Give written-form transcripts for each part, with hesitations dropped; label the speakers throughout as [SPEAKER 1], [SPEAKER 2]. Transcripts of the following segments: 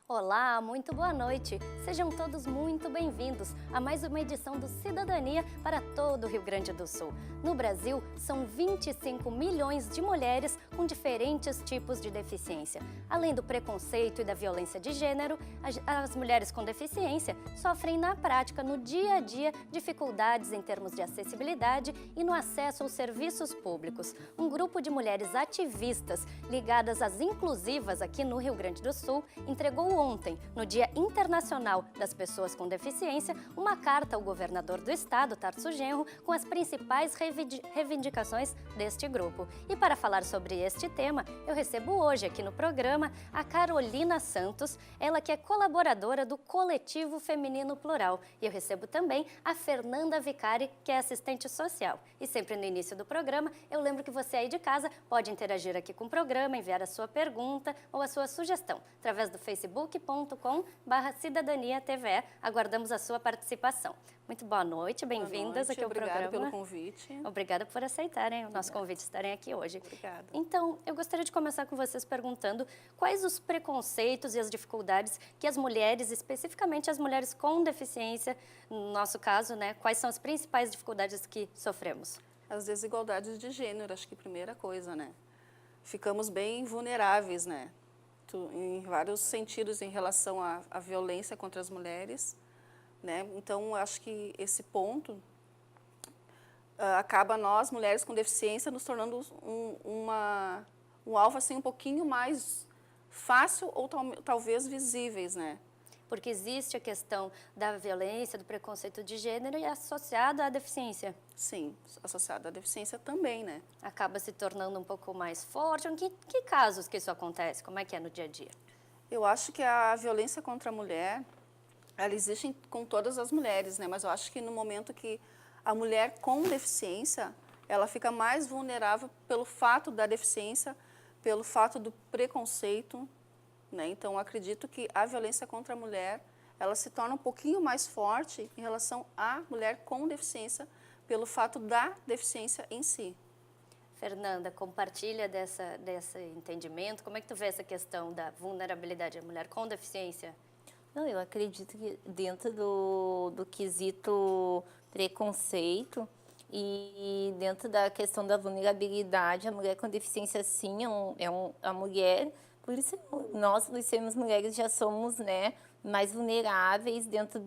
[SPEAKER 1] Olá, muito boa noite. Sejam todos muito bem-vindos a mais uma edição do Cidadania para todo o Rio Grande do Sul. No Brasil, são 25 milhões de mulheres com diferentes tipos de deficiência. Além do preconceito e da violência de gênero, as mulheres com deficiência sofrem na prática, no dia a dia, dificuldades em termos de acessibilidade e no acesso aos serviços públicos. Um grupo de mulheres ativistas ligadas às inclusivas aqui no Rio Grande do Sul entregou ontem, no Dia Internacional das Pessoas com Deficiência, uma carta ao governador do estado, Tarso Genro, com as principais reivindicações deste grupo. E para falar sobre este tema, eu recebo hoje aqui no programa a Carolina Santos, ela que é colaboradora do Coletivo Feminino Plural. E eu recebo também a Fernanda Vicari, que é assistente social. E sempre no início do programa, eu lembro que você aí de casa pode interagir aqui com o programa, enviar a sua pergunta ou a sua sugestão através do facebook.com/cidadaniatve. Aguardamos a sua participação. Muito boa noite, bem-vindas aqui ao programa.
[SPEAKER 2] Obrigada pelo convite.
[SPEAKER 1] Obrigada por aceitarem o nosso convite, estarem aqui hoje.
[SPEAKER 2] Obrigada.
[SPEAKER 1] Então, eu gostaria de começar com vocês perguntando quais os preconceitos e as dificuldades que as mulheres, especificamente as mulheres com deficiência, no nosso caso, né, quais são as principais dificuldades que sofremos?
[SPEAKER 2] As desigualdades de gênero, acho que primeira coisa, né? Ficamos bem vulneráveis, né? Em vários sentidos em relação à violência contra as mulheres, né? Então, acho que esse ponto acaba nós, mulheres com deficiência, nos tornando um alvo assim, um pouquinho mais fácil ou talvez visíveis, né?
[SPEAKER 1] Porque existe a questão da violência, do preconceito de gênero e associado à deficiência.
[SPEAKER 2] Sim, associado à deficiência também, né?
[SPEAKER 1] Acaba se tornando um pouco mais forte. Em que casos que isso acontece? Como é que é no dia a dia?
[SPEAKER 2] Eu acho que a violência contra a mulher, ela existe com todas as mulheres, né? Mas eu acho que no momento que a mulher com deficiência, ela fica mais vulnerável pelo fato da deficiência, pelo fato do preconceito, né? Então, eu acredito que a violência contra a mulher, ela se torna um pouquinho mais forte em relação à mulher com deficiência, pelo fato da deficiência em si.
[SPEAKER 1] Fernanda, compartilha desse entendimento. Como é que tu vê essa questão da vulnerabilidade da mulher com deficiência?
[SPEAKER 3] Não, eu acredito que dentro do quesito preconceito e dentro da questão da vulnerabilidade, a mulher com deficiência, sim, a mulher. Por isso, nós, por sermos mulheres, já somos, né, mais vulneráveis dentro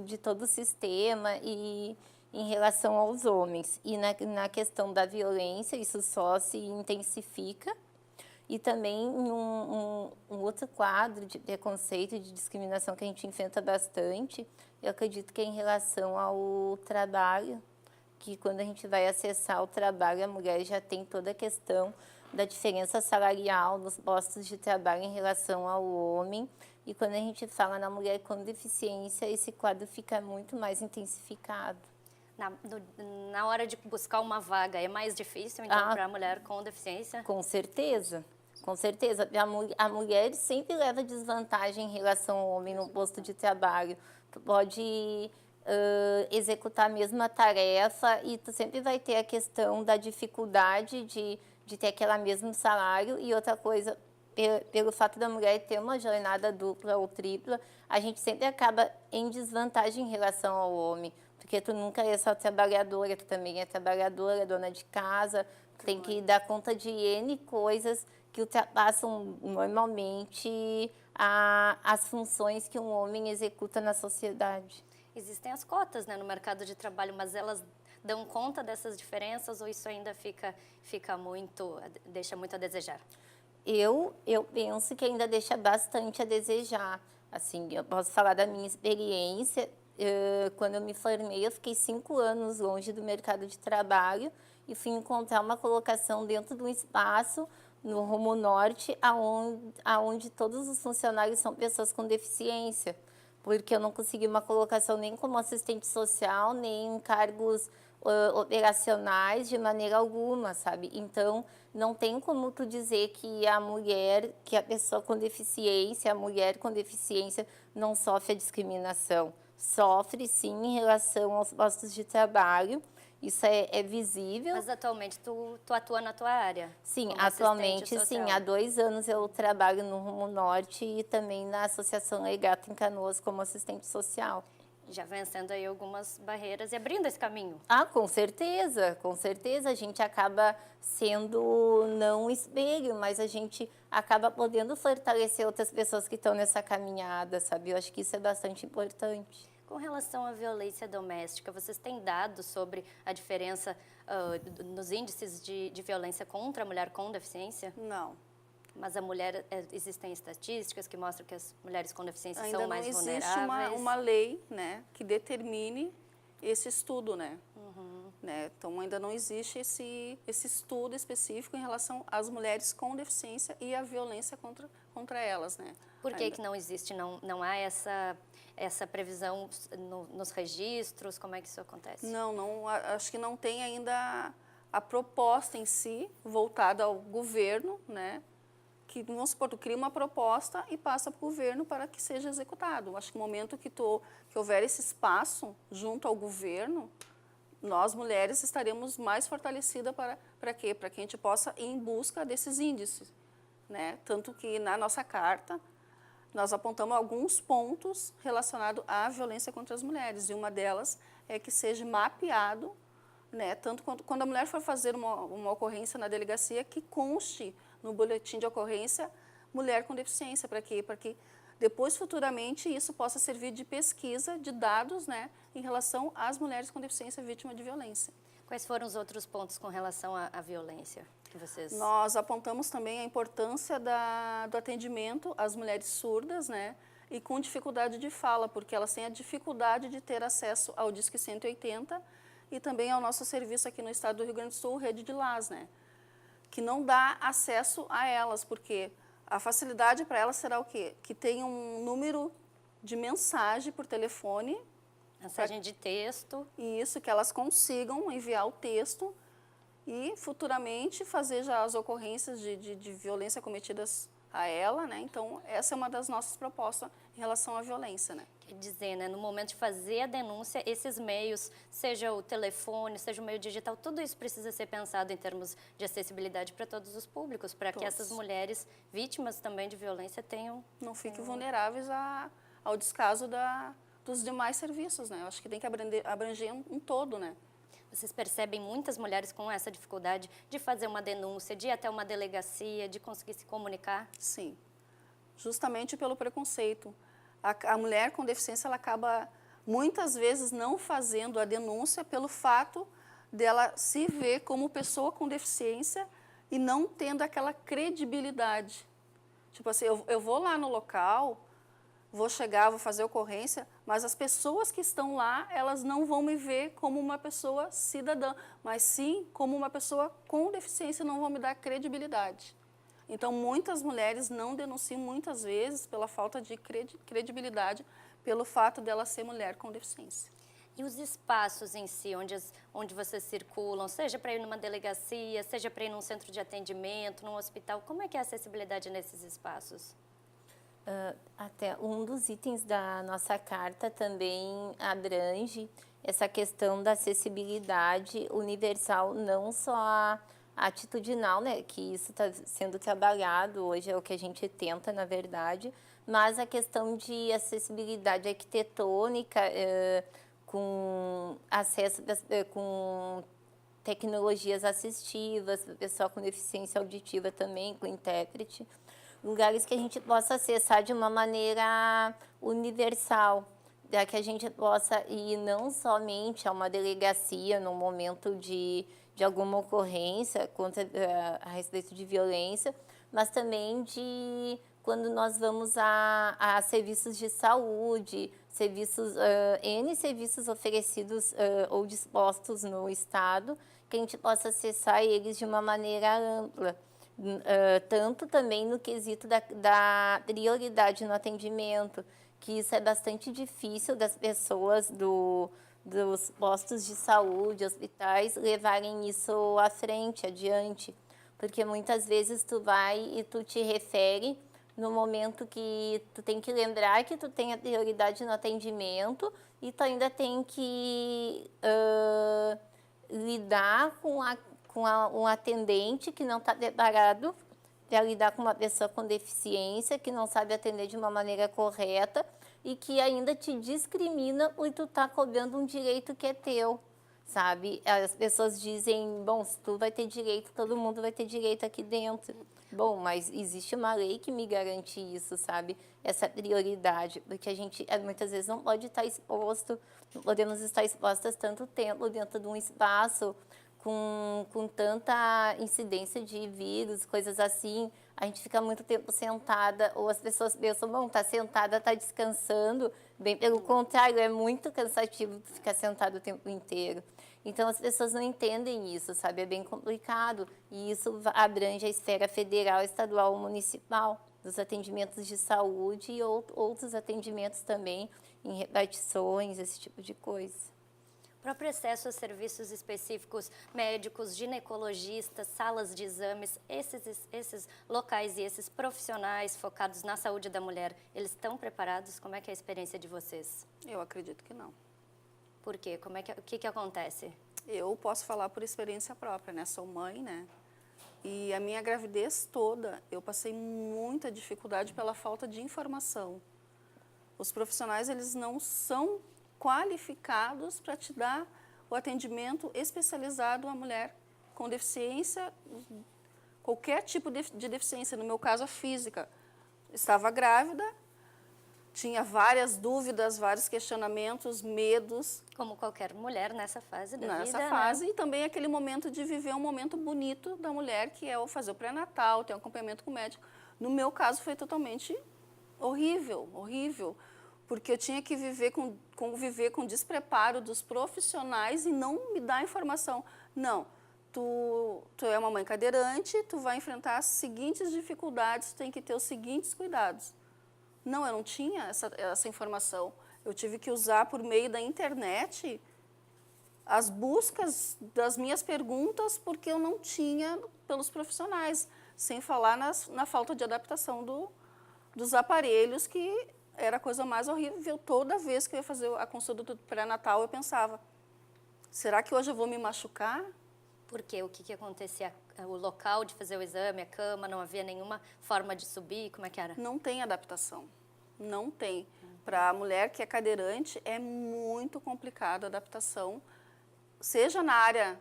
[SPEAKER 3] de todo o sistema e em relação aos homens. E na questão da violência, isso só se intensifica. E também em um outro quadro de preconceito e de discriminação que a gente enfrenta bastante, eu acredito que é em relação ao trabalho, que quando a gente vai acessar o trabalho, a mulher já tem toda a questão da diferença salarial nos postos de trabalho em relação ao homem. E quando a gente fala na mulher com deficiência, esse quadro fica muito mais intensificado.
[SPEAKER 1] Na hora de buscar uma vaga, é mais difícil, então, para a mulher com deficiência?
[SPEAKER 3] Com certeza. Com certeza. A mulher sempre leva desvantagem em relação ao homem no posto de trabalho. Tu pode executar a mesma tarefa e tu sempre vai ter a questão da dificuldade de ter aquele mesmo salário. E outra coisa, pelo fato da mulher ter uma jornada dupla ou tripla, a gente sempre acaba em desvantagem em relação ao homem. Porque tu nunca é só trabalhadora, tu também é trabalhadora, dona de casa, tu tem que dar conta de N coisas que ultrapassam normalmente as funções que um homem executa na sociedade.
[SPEAKER 1] Existem as cotas, né, no mercado de trabalho, mas elas dão conta dessas diferenças ou isso ainda deixa muito a desejar?
[SPEAKER 3] Eu penso que ainda deixa bastante a desejar. Assim, eu posso falar da minha experiência. Quando eu me formei, eu fiquei 5 anos longe do mercado de trabalho e fui encontrar uma colocação dentro de um espaço no Rumo Norte, aonde todos os funcionários são pessoas com deficiência, porque eu não consegui uma colocação nem como assistente social, nem em cargos operacionais de maneira alguma, sabe? Então, não tem como tu dizer que a pessoa com deficiência, a mulher com deficiência não sofre a discriminação. Sofre, sim, em relação aos postos de trabalho isso é visível.
[SPEAKER 1] Mas atualmente tu atua na tua área?
[SPEAKER 3] Sim,
[SPEAKER 1] como
[SPEAKER 3] atualmente
[SPEAKER 1] assistente
[SPEAKER 3] sim.
[SPEAKER 1] social?
[SPEAKER 3] Há 2 anos eu trabalho no Rumo Norte e também na Associação Legata em Canoas como assistente social.
[SPEAKER 1] Já vencendo aí algumas barreiras e abrindo esse caminho.
[SPEAKER 3] Ah, com certeza, com certeza. A gente acaba sendo não um espelho, mas a gente acaba podendo fortalecer outras pessoas que estão nessa caminhada, sabe? Eu acho que isso é bastante importante.
[SPEAKER 1] Com relação à violência doméstica, vocês têm dados sobre a diferença nos índices de violência contra a mulher com deficiência?
[SPEAKER 2] Não.
[SPEAKER 1] Mas a mulher, existem estatísticas que mostram que as mulheres com deficiência
[SPEAKER 2] Ainda
[SPEAKER 1] são mais
[SPEAKER 2] não existe
[SPEAKER 1] vulneráveis?
[SPEAKER 2] uma lei, né, que determine esse estudo, né? Né? Então, ainda não existe esse estudo específico em relação às mulheres com deficiência e a violência contra elas, né?
[SPEAKER 1] Por que
[SPEAKER 2] Ainda.
[SPEAKER 1] que não existe? Não há essa previsão nos registros? Como é que isso acontece?
[SPEAKER 2] Não, acho que não tem ainda a proposta em si voltada ao governo, né? Que, vamos supor, tu cria uma proposta e passa para o governo para que seja executado. Acho que no momento que houver esse espaço junto ao governo, nós, mulheres, estaremos mais fortalecidas para quê? Para que a gente possa ir em busca desses índices, né? Tanto que na nossa carta, nós apontamos alguns pontos relacionados à violência contra as mulheres, e uma delas é que seja mapeado, né? Tanto quando a mulher for fazer uma ocorrência na delegacia, que conste no boletim de ocorrência mulher com deficiência. Para quê? Para que depois, futuramente, isso possa servir de pesquisa de dados, né, em relação às mulheres com deficiência vítimas de violência.
[SPEAKER 1] Quais foram os outros pontos com relação à violência que vocês...
[SPEAKER 2] Nós apontamos também a importância do atendimento às mulheres surdas, né, e com dificuldade de fala, porque elas têm a dificuldade de ter acesso ao Disque 180 e também ao nosso serviço aqui no estado do Rio Grande do Sul, Rede de LAS, né, que não dá acesso a elas, porque a facilidade para elas será o quê? Que tem um número de mensagem por telefone.
[SPEAKER 1] Mensagem de texto.
[SPEAKER 2] E isso, que elas consigam enviar o texto e futuramente fazer já as ocorrências de violência cometidas a ela, né? Então, essa é uma das nossas propostas em relação à violência, né?
[SPEAKER 1] Quer dizer, né, no momento de fazer a denúncia, esses meios, seja o telefone, seja o meio digital, tudo isso precisa ser pensado em termos de acessibilidade para todos os públicos, para que essas mulheres vítimas também de violência tenham...
[SPEAKER 2] Não fiquem vulneráveis ao descaso dos demais serviços, né? Eu acho que tem que abranger um todo, né?
[SPEAKER 1] Vocês percebem muitas mulheres com essa dificuldade de fazer uma denúncia, de ir até uma delegacia, de conseguir se comunicar?
[SPEAKER 2] Sim, justamente pelo preconceito. A mulher com deficiência, ela acaba muitas vezes não fazendo a denúncia pelo fato dela se ver como pessoa com deficiência e não tendo aquela credibilidade. Tipo assim, eu vou lá no local, vou chegar, vou fazer ocorrência, mas as pessoas que estão lá, elas não vão me ver como uma pessoa cidadã, mas sim como uma pessoa com deficiência, não vão me dar credibilidade. Então, muitas mulheres não denunciam muitas vezes pela falta de credibilidade, pelo fato dela ser mulher com deficiência.
[SPEAKER 1] E os espaços em si, onde vocês circulam, seja para ir numa delegacia, seja para ir num centro de atendimento, num hospital, como é que é a acessibilidade nesses espaços?
[SPEAKER 3] Até um dos itens da nossa carta também abrange essa questão da acessibilidade universal, não só atitudinal, né, que isso está sendo trabalhado, hoje é o que a gente tenta, na verdade, mas a questão de acessibilidade arquitetônica, com acesso, com tecnologias assistivas, pessoal com deficiência auditiva também, com intérprete, lugares que a gente possa acessar de uma maneira universal, para que a gente possa ir não somente a uma delegacia no momento de alguma ocorrência a respeito de violência, mas também de quando nós vamos a serviços de saúde, N serviços oferecidos ou dispostos no Estado, que a gente possa acessar eles de uma maneira ampla. Tanto também no quesito da prioridade no atendimento, que isso é bastante difícil das pessoas dos postos de saúde, hospitais, levarem isso à frente, adiante. Porque muitas vezes tu vai e tu te refere no momento que tu tem que lembrar que tu tem a prioridade no atendimento e tu ainda tem que lidar um atendente que não está preparado para lidar com uma pessoa com deficiência, que não sabe atender de uma maneira correta e que ainda te discrimina por tu tá cobrando um direito que é teu, sabe? As pessoas dizem, bom, se tu vai ter direito, todo mundo vai ter direito aqui dentro. Bom, mas existe uma lei que me garante isso, sabe? Essa prioridade, porque a gente muitas vezes não pode estar exposto, não podemos estar expostas tanto tempo dentro de um espaço com tanta incidência de vírus, coisas assim. A gente fica muito tempo sentada, ou as pessoas pensam, bom, tá sentada, tá descansando. Bem pelo contrário, é muito cansativo ficar sentado o tempo inteiro. Então, as pessoas não entendem isso, sabe? É bem complicado. E isso abrange a esfera federal, estadual ou municipal, dos atendimentos de saúde e outros atendimentos também, em repartições, esse tipo de coisa.
[SPEAKER 1] O próprio acesso a serviços específicos, médicos, ginecologistas, salas de exames, esses locais e esses profissionais focados na saúde da mulher, eles estão preparados? Como é que é a experiência de vocês?
[SPEAKER 2] Eu acredito que não.
[SPEAKER 1] Por quê? O que acontece?
[SPEAKER 2] Eu posso falar por experiência própria, né? Sou mãe, né? E a minha gravidez toda, eu passei muita dificuldade pela falta de informação. Os profissionais, eles não são qualificados para te dar o atendimento especializado à mulher com deficiência, qualquer tipo de deficiência, no meu caso a física. Estava grávida, tinha várias dúvidas, vários questionamentos, medos.
[SPEAKER 1] Como qualquer mulher nessa fase da vida,
[SPEAKER 2] Nessa fase, e também aquele momento de viver um momento bonito da mulher, que é o fazer o pré-natal, ter um acompanhamento com o médico. No meu caso foi totalmente horrível, horrível. Porque eu tinha que conviver com o despreparo dos profissionais e não me dar informação. Não, tu é uma mãe cadeirante, tu vai enfrentar as seguintes dificuldades, tu tem que ter os seguintes cuidados. Não, eu não tinha essa informação. Eu tive que usar por meio da internet as buscas das minhas perguntas, porque eu não tinha pelos profissionais, sem falar na falta de adaptação dos aparelhos, que era a coisa mais horrível. Toda vez que eu ia fazer a consulta do pré-natal, eu pensava, será que hoje eu vou me machucar?
[SPEAKER 1] Por quê? O que acontecia? O local de fazer o exame, a cama, não havia nenhuma forma de subir? Como é que era?
[SPEAKER 2] Não tem adaptação. Não tem. Para a mulher que é cadeirante, é muito complicado a adaptação. Seja na área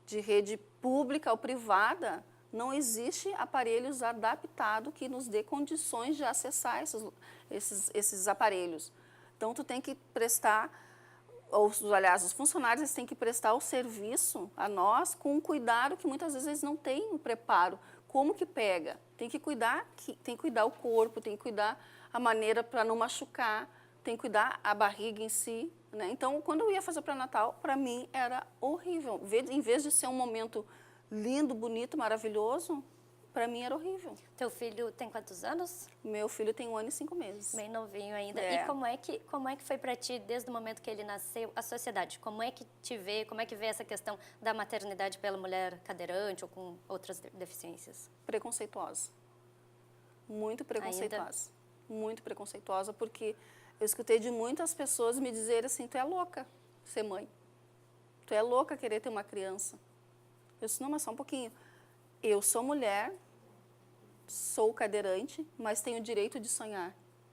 [SPEAKER 2] de rede pública ou privada, não existe aparelhos adaptados que nos dê condições de acessar esses aparelhos. Então, tu tem que prestar, aliás, os funcionários eles têm que prestar o serviço a nós com um cuidado que muitas vezes eles não têm um preparo. Como que pega? Tem que cuidar o corpo, tem que cuidar a maneira para não machucar, tem que cuidar a barriga em si, né? Então, quando eu ia fazer o pré-natal, para mim era horrível. Em vez de ser um momento lindo, bonito, maravilhoso, para mim era horrível.
[SPEAKER 1] Teu filho tem quantos anos?
[SPEAKER 2] Meu filho tem 1 ano e 5 meses.
[SPEAKER 1] Bem novinho ainda.
[SPEAKER 2] É.
[SPEAKER 1] E como é que foi para ti, desde o momento que ele nasceu, a sociedade? Como é que te vê, como é que vê essa questão da maternidade pela mulher cadeirante ou com outras deficiências?
[SPEAKER 2] Preconceituosa. Muito preconceituosa. Muito preconceituosa, porque eu escutei de muitas pessoas me dizerem assim, tu é louca ser mãe. Tu é louca querer ter uma criança. Eu disse, não, mas só um pouquinho. Eu sou mulher, sou cadeirante, mas tenho o direito de sonhar.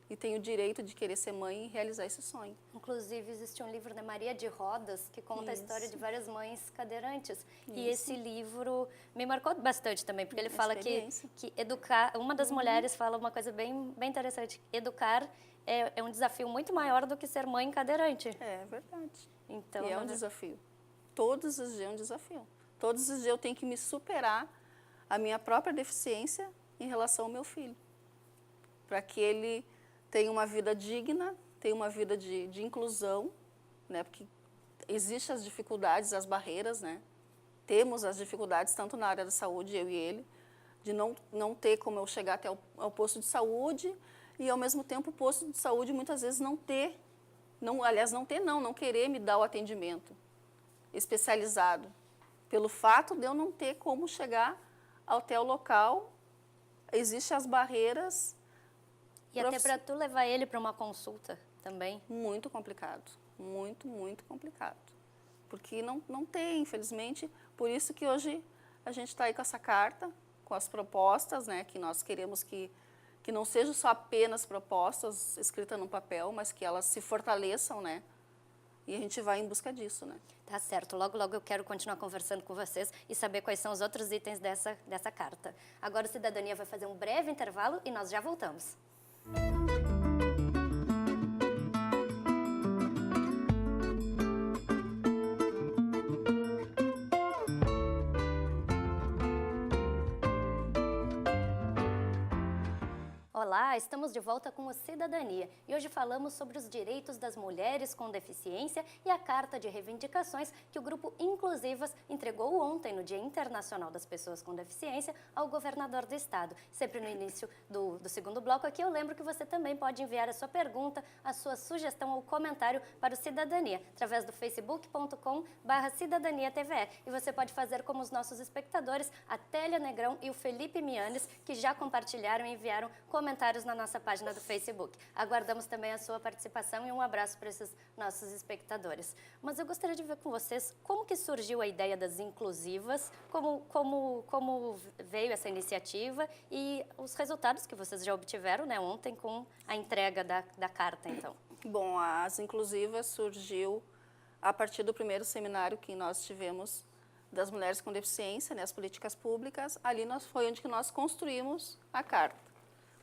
[SPEAKER 2] E tenho o direito de querer ser mãe e realizar esse sonho.
[SPEAKER 1] Inclusive, existe um livro da Maria de Rodas que conta a história de várias mães cadeirantes. E esse livro me marcou bastante também, porque ele fala que educar... Uma das mulheres fala uma coisa bem interessante. Educar é um desafio muito maior do que ser mãe cadeirante.
[SPEAKER 2] É verdade.
[SPEAKER 1] Então,
[SPEAKER 2] e é um desafio. Todos os dias é um desafio. Todos os dias eu tenho que me superar a minha própria deficiência em relação ao meu filho. Para que ele tenha uma vida digna, tenha uma vida de inclusão, né? Porque existem as dificuldades, as barreiras, né? Temos as dificuldades, tanto na área da saúde, eu e ele, de não ter como eu chegar até ao posto de saúde e, ao mesmo tempo, o posto de saúde muitas vezes não querer me dar o atendimento especializado. Pelo fato de eu não ter como chegar até o local, existem as barreiras.
[SPEAKER 1] E até para tu levar ele para uma consulta também.
[SPEAKER 2] Muito complicado, muito complicado. porque não tem, infelizmente. Por isso que hoje a gente está aí com essa carta, com as propostas, né, que nós queremos que não sejam só apenas propostas escritas no papel, mas que elas se fortaleçam, né? E a gente vai em busca disso, né?
[SPEAKER 1] Tá certo. Logo, logo eu quero continuar conversando com vocês e saber quais são os outros itens dessa carta. Agora o Cidadania vai fazer um breve intervalo e nós já voltamos. Olá, estamos de volta com o Cidadania e hoje falamos sobre os direitos das mulheres com deficiência e a Carta de Reivindicações que o Grupo Inclusivas entregou ontem, no Dia Internacional das Pessoas com Deficiência, ao governador do estado. Sempre no início do segundo bloco aqui eu lembro que você também pode enviar a sua pergunta, a sua sugestão ou comentário para o Cidadania, através do facebook.com/cidadaniatve. E você pode fazer como os nossos espectadores, a Télia Negrão e o Felipe Mianes, que já compartilharam e enviaram comentários na nossa página do Facebook. Aguardamos também a sua participação e um abraço para esses nossos espectadores. Mas eu gostaria de ver com vocês como que surgiu a ideia das inclusivas, como veio essa iniciativa e os resultados que vocês já obtiveram, né, ontem com a entrega da carta, então.
[SPEAKER 2] Bom, as inclusivas surgiu a partir do primeiro seminário que nós tivemos das mulheres com deficiência, né, as políticas públicas. Ali foi onde que nós construímos a carta,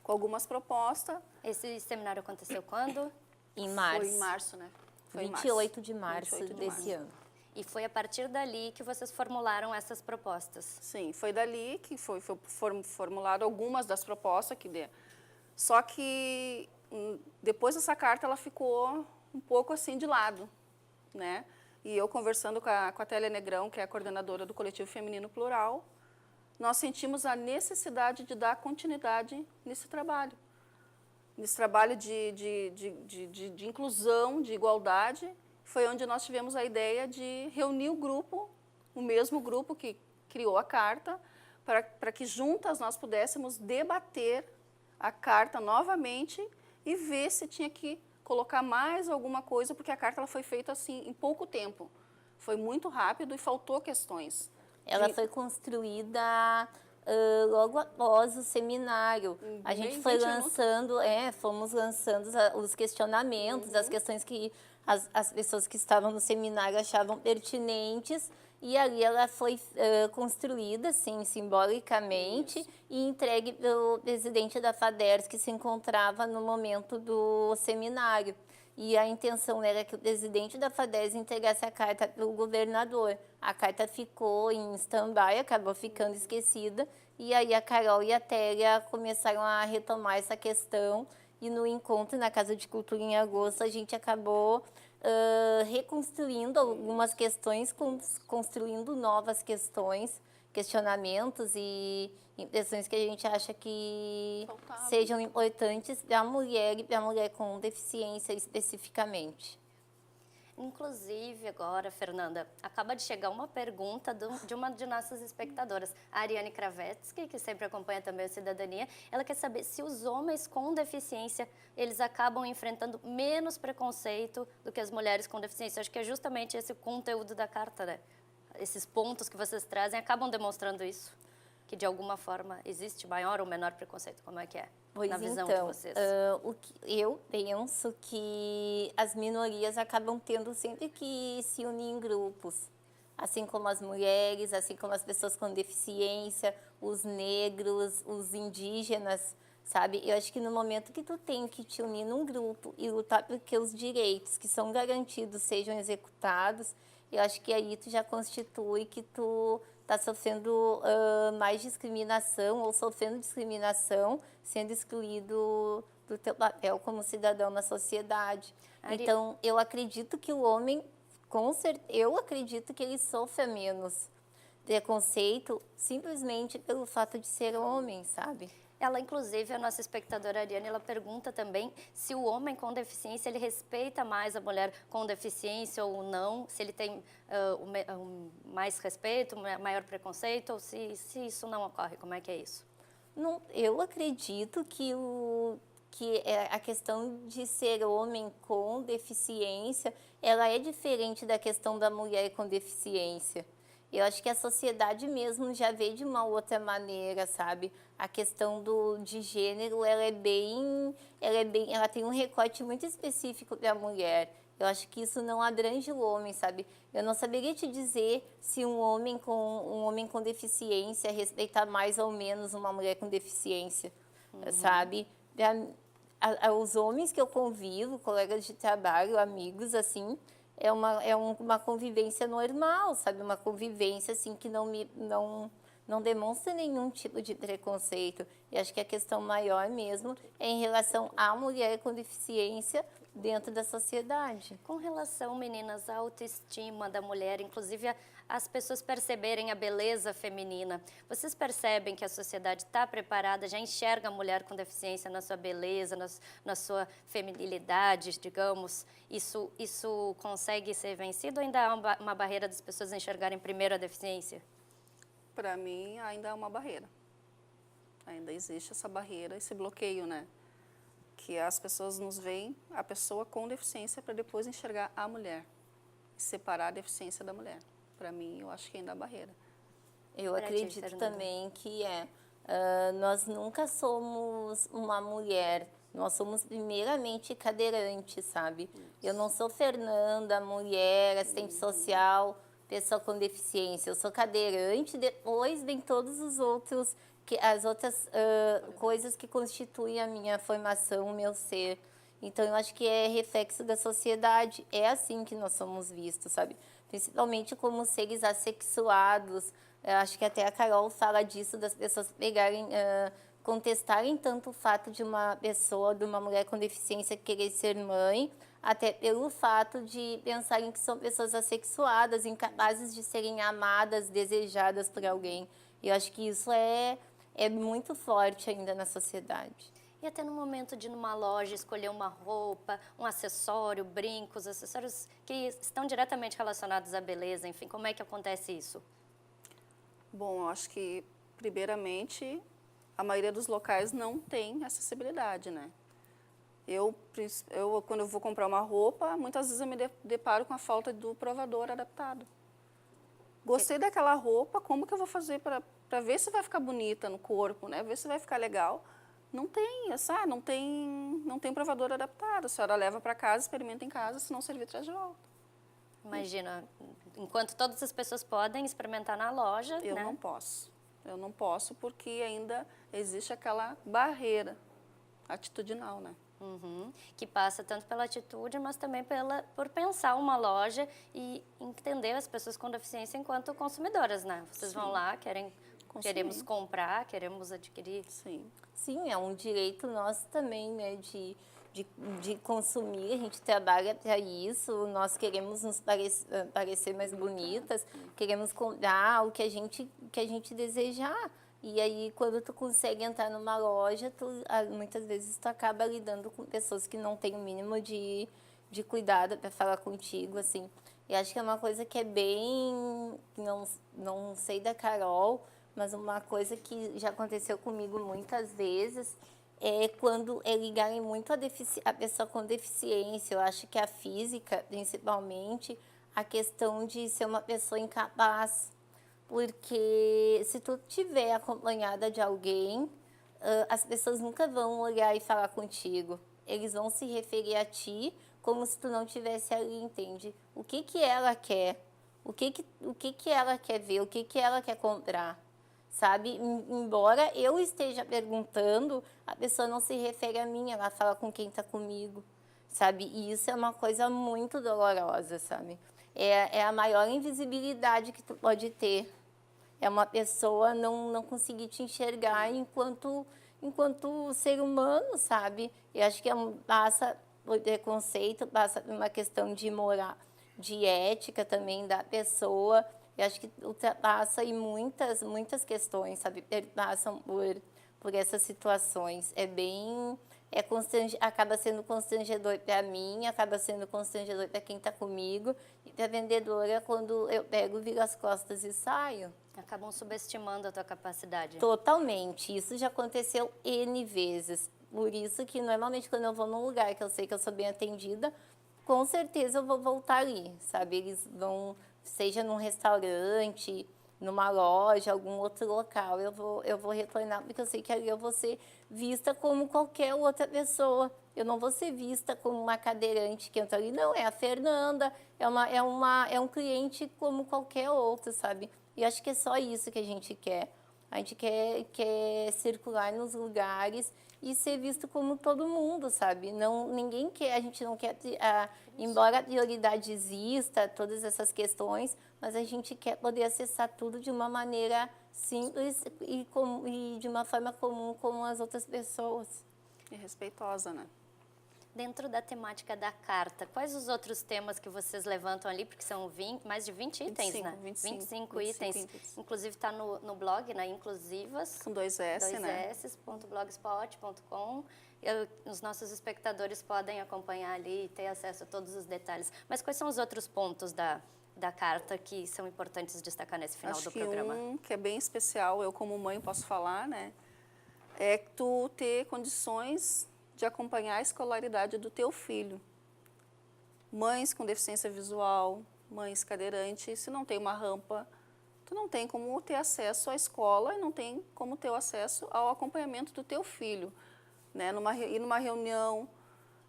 [SPEAKER 2] com algumas propostas.
[SPEAKER 1] Esse seminário aconteceu quando?
[SPEAKER 3] Em março.
[SPEAKER 2] Foi em março, né? Foi
[SPEAKER 3] 28 de março
[SPEAKER 2] 28 de
[SPEAKER 3] desse
[SPEAKER 2] março.
[SPEAKER 3] ano.
[SPEAKER 1] E foi a partir dali que vocês formularam essas propostas.
[SPEAKER 2] Sim, foi dali que foi formulado algumas das propostas Só que depois dessa carta ela ficou um pouco assim de lado, né? E eu conversando com a Télia Negrão, que é a coordenadora do Coletivo Feminino Plural, nós sentimos a necessidade de dar continuidade nesse trabalho de inclusão, de igualdade. Foi onde nós tivemos a ideia de reunir o mesmo grupo que criou a carta, para que juntas nós pudéssemos debater a carta novamente e ver se tinha que colocar mais alguma coisa, porque a carta ela foi feita assim em pouco tempo. Foi muito rápido e faltou questões.
[SPEAKER 3] Ela foi construída logo após o seminário. A gente foi lançando, fomos lançando os questionamentos, as questões que as pessoas que estavam no seminário achavam pertinentes, e ali ela foi construída, assim, simbolicamente, e entregue pelo presidente da FADERS, que se encontrava no momento do seminário. E a intenção era que o presidente da FADERS entregasse a carta para o governador. A carta ficou em stand-by, acabou ficando esquecida, e aí a Carol e a Télia começaram a retomar essa questão, e no encontro na Casa de Cultura em agosto a gente acabou reconstruindo algumas questões, construindo novas questões, questionamentos e impressões que a gente acha que sejam importantes para a mulher e para a mulher com deficiência especificamente.
[SPEAKER 1] Inclusive, agora, Fernanda, acaba de chegar uma pergunta de uma de nossas espectadoras, a Ariane Kravetsky, que sempre acompanha também a Cidadania. Ela quer saber se os homens com deficiência, eles acabam enfrentando menos preconceito do que as mulheres com deficiência. Acho que é justamente esse o conteúdo da carta, né? Esses pontos que vocês trazem acabam demonstrando isso, que de alguma forma existe maior ou menor preconceito. Como é que é?
[SPEAKER 3] Pois
[SPEAKER 1] na visão
[SPEAKER 3] então,
[SPEAKER 1] de vocês?
[SPEAKER 3] eu penso que as minorias acabam tendo sempre que se unir em grupos, assim como as mulheres, assim como as pessoas com deficiência, os negros, os indígenas, sabe? Eu acho que no momento que tu tem que te unir num grupo e lutar para que os direitos que são garantidos sejam executados, eu acho que aí tu já constitui que tu está sofrendo mais discriminação ou sofrendo discriminação, sendo excluído do teu papel como cidadão na sociedade. Então, eu acredito que o homem, eu acredito que ele sofra menos preconceito simplesmente pelo fato de ser homem, sabe?
[SPEAKER 1] Ela, inclusive, a nossa espectadora Ariane, ela pergunta também se o homem com deficiência, ele respeita mais a mulher com deficiência ou não, se ele tem mais respeito, maior preconceito, ou se isso não ocorre, como é que é isso?
[SPEAKER 3] Não, eu acredito que que a questão de ser homem com deficiência, ela é diferente da questão da mulher com deficiência. Eu acho que a sociedade mesmo já vê de uma outra maneira, sabe? A questão de gênero, ela tem um recorte muito específico para a mulher. Eu acho que isso não abrange o homem, sabe? Eu não saberia te dizer se um homem com deficiência respeita mais ou menos uma mulher com deficiência, sabe? Os homens que eu convivo, colegas de trabalho, amigos, assim, é uma convivência normal, sabe? Uma convivência, assim, que não demonstra nenhum tipo de preconceito. E acho que a questão maior mesmo é em relação à mulher com deficiência dentro da sociedade.
[SPEAKER 1] Com relação, meninas, à autoestima da mulher, inclusive as pessoas perceberem a beleza feminina. Vocês percebem que a sociedade está preparada, já enxerga a mulher com deficiência na sua beleza, na sua feminilidade, digamos? Isso consegue ser vencido ou ainda há uma barreira das pessoas enxergarem primeiro a deficiência?
[SPEAKER 2] Para mim, ainda é uma barreira. Ainda existe essa barreira, esse bloqueio, né? Que as pessoas nos veem a pessoa com deficiência para depois enxergar a mulher, separar a deficiência da mulher. Para mim, eu acho que ainda há barreira.
[SPEAKER 3] Eu acredito também que nós nunca somos uma mulher, nós somos primeiramente cadeirantes, sabe? Isso. Eu não sou Fernanda, mulher, assistente social, pessoa com deficiência. Eu sou cadeirante, depois vem todos os outros, as outras coisas que constituem a minha formação, o meu ser. Então, eu acho que é reflexo da sociedade, é assim que nós somos vistos, sabe? Principalmente como seres assexuados. Eu acho que até a Carol fala disso, das pessoas pegarem, contestarem tanto o fato de uma pessoa, de uma mulher com deficiência querer ser mãe, até pelo fato de pensarem que são pessoas assexuadas, incapazes de serem amadas, desejadas por alguém. E eu acho que isso é muito forte ainda na sociedade.
[SPEAKER 1] E até no momento de ir numa loja escolher uma roupa, um acessório, brincos, acessórios que estão diretamente relacionados à beleza, enfim, como é que acontece isso?
[SPEAKER 2] Bom, eu acho que, primeiramente, a maioria dos locais não tem acessibilidade, né? Quando eu vou comprar uma roupa, muitas vezes eu me deparo com a falta do provador adaptado. Gostei daquela roupa, como que eu vou fazer para ver se vai ficar bonita no corpo, né? Ver se vai ficar legal. Não tem, sabe? Não tem provador adaptado. A senhora leva para casa, experimenta em casa, se não servir, traz de volta.
[SPEAKER 1] Imagina, enquanto todas as pessoas podem experimentar na loja,
[SPEAKER 2] eu
[SPEAKER 1] né?
[SPEAKER 2] não posso. Eu não posso porque ainda existe aquela barreira atitudinal, né?
[SPEAKER 1] Que passa tanto pela atitude, mas também por pensar uma loja e entender as pessoas com deficiência enquanto consumidoras, né? Vocês vão lá, queremos comprar, queremos adquirir.
[SPEAKER 3] Sim, é um direito nosso também, né, de consumir, a gente trabalha para isso, nós queremos nos parecer mais bonitas, queremos comprar o que a gente desejar. E aí, quando tu consegue entrar numa loja, muitas vezes tu acaba lidando com pessoas que não têm o mínimo de cuidado para falar contigo, assim. E acho que é uma coisa que é bem, não sei da Carol, mas uma coisa que já aconteceu comigo muitas vezes é quando ligarem muito a pessoa com deficiência. Eu acho que a física, principalmente, a questão de ser uma pessoa incapaz. Porque se tu estiver acompanhada de alguém, as pessoas nunca vão olhar e falar contigo. Eles vão se referir a ti como se tu não estivesse ali, entende? O que ela quer? O que ela quer ver? O que ela quer comprar? Sabe? Embora eu esteja perguntando, a pessoa não se refere a mim, ela fala com quem está comigo, sabe? E isso é uma coisa muito dolorosa, sabe? É a maior invisibilidade que tu pode ter. É uma pessoa não conseguir te enxergar enquanto ser humano, sabe? Eu acho que passa por preconceito, passa por uma questão de moral, de ética também da pessoa. Eu acho que ultrapassa aí muitas questões, sabe? Passam por essas situações. Acaba sendo constrangedor para mim, acaba sendo constrangedor para quem está comigo. E para a vendedora, quando eu pego, viro as costas e saio.
[SPEAKER 1] Acabam subestimando a tua capacidade.
[SPEAKER 3] Totalmente. Isso já aconteceu N vezes. Por isso que normalmente quando eu vou num lugar que eu sei que eu sou bem atendida, com certeza eu vou voltar ali, sabe? Eles vão, seja num restaurante, numa loja, algum outro local, eu vou retornar, porque eu sei que ali eu vou ser vista como qualquer outra pessoa. Eu não vou ser vista como uma cadeirante que entra ali. Não, é a Fernanda, é um cliente como qualquer outro, sabe? E acho que é só isso que a gente quer. A gente quer circular nos lugares e ser visto como todo mundo, sabe? Não, ninguém quer, a gente não quer, embora a prioridade exista, todas essas questões, mas a gente quer poder acessar tudo de uma maneira simples e de uma forma comum como as outras pessoas.
[SPEAKER 2] E respeitosa, né?
[SPEAKER 1] Dentro da temática da carta, quais os outros temas que vocês levantam ali? Porque são mais de 20 itens,
[SPEAKER 2] 25,
[SPEAKER 1] né?
[SPEAKER 2] 25
[SPEAKER 1] itens. Inclusive está no blog, né? Inclusivas.
[SPEAKER 2] Com 2S, né?
[SPEAKER 1] .blogspot.com. Os nossos espectadores podem acompanhar ali e ter acesso a todos os detalhes. Mas quais são os outros pontos da carta que são importantes destacar nesse final do programa?
[SPEAKER 2] Um que é bem especial, eu como mãe posso falar, né? É tu ter condições de acompanhar a escolaridade do teu filho. Mães com deficiência visual, mães cadeirantes, se não tem uma rampa, tu não tem como ter acesso à escola e não tem como ter acesso ao acompanhamento do teu filho, né? Ir numa reunião,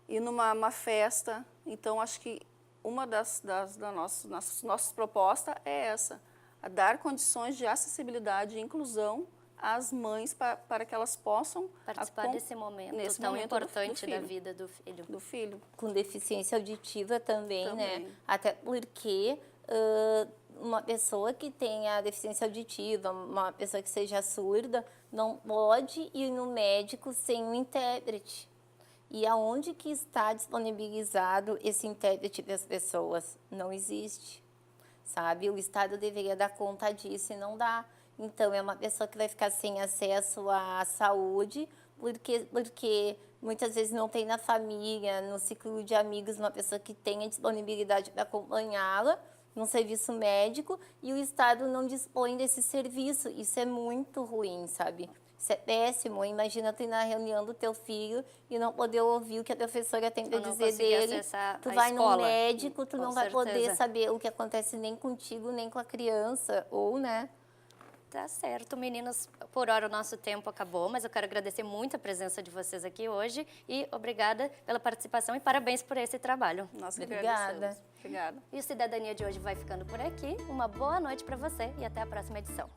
[SPEAKER 2] ir numa festa. Então, acho que uma das nossas propostas é essa, a dar condições de acessibilidade e inclusão às mães para que elas possam
[SPEAKER 1] participar desse momento tão importante da vida do filho.
[SPEAKER 2] Do filho.
[SPEAKER 3] Com deficiência auditiva também, né? Até porque uma pessoa que tenha deficiência auditiva, uma pessoa que seja surda, não pode ir no médico sem um intérprete. E aonde que está disponibilizado esse intérprete para as pessoas? Não existe, sabe? O Estado deveria dar conta disso e não dá. Então, é uma pessoa que vai ficar sem acesso à saúde, porque muitas vezes não tem na família, no ciclo de amigos, uma pessoa que tenha disponibilidade para acompanhá-la num serviço médico e o Estado não dispõe desse serviço. Isso é muito ruim, sabe? Isso é péssimo. Imagina tu ir na reunião do teu filho e não poder ouvir o que a professora tem para dizer dele. Tu vai no médico, tu não vai poder saber o que acontece nem contigo, nem com a criança, ou, né?
[SPEAKER 1] Tá certo, meninas. Por hora o nosso tempo acabou, mas eu quero agradecer muito a presença de vocês aqui hoje e obrigada pela participação e parabéns por esse trabalho.
[SPEAKER 2] Nós que
[SPEAKER 3] Obrigada.
[SPEAKER 2] agradecemos. Obrigada.
[SPEAKER 1] E o Cidadania de hoje vai ficando por aqui. Uma boa noite para você e até a próxima edição.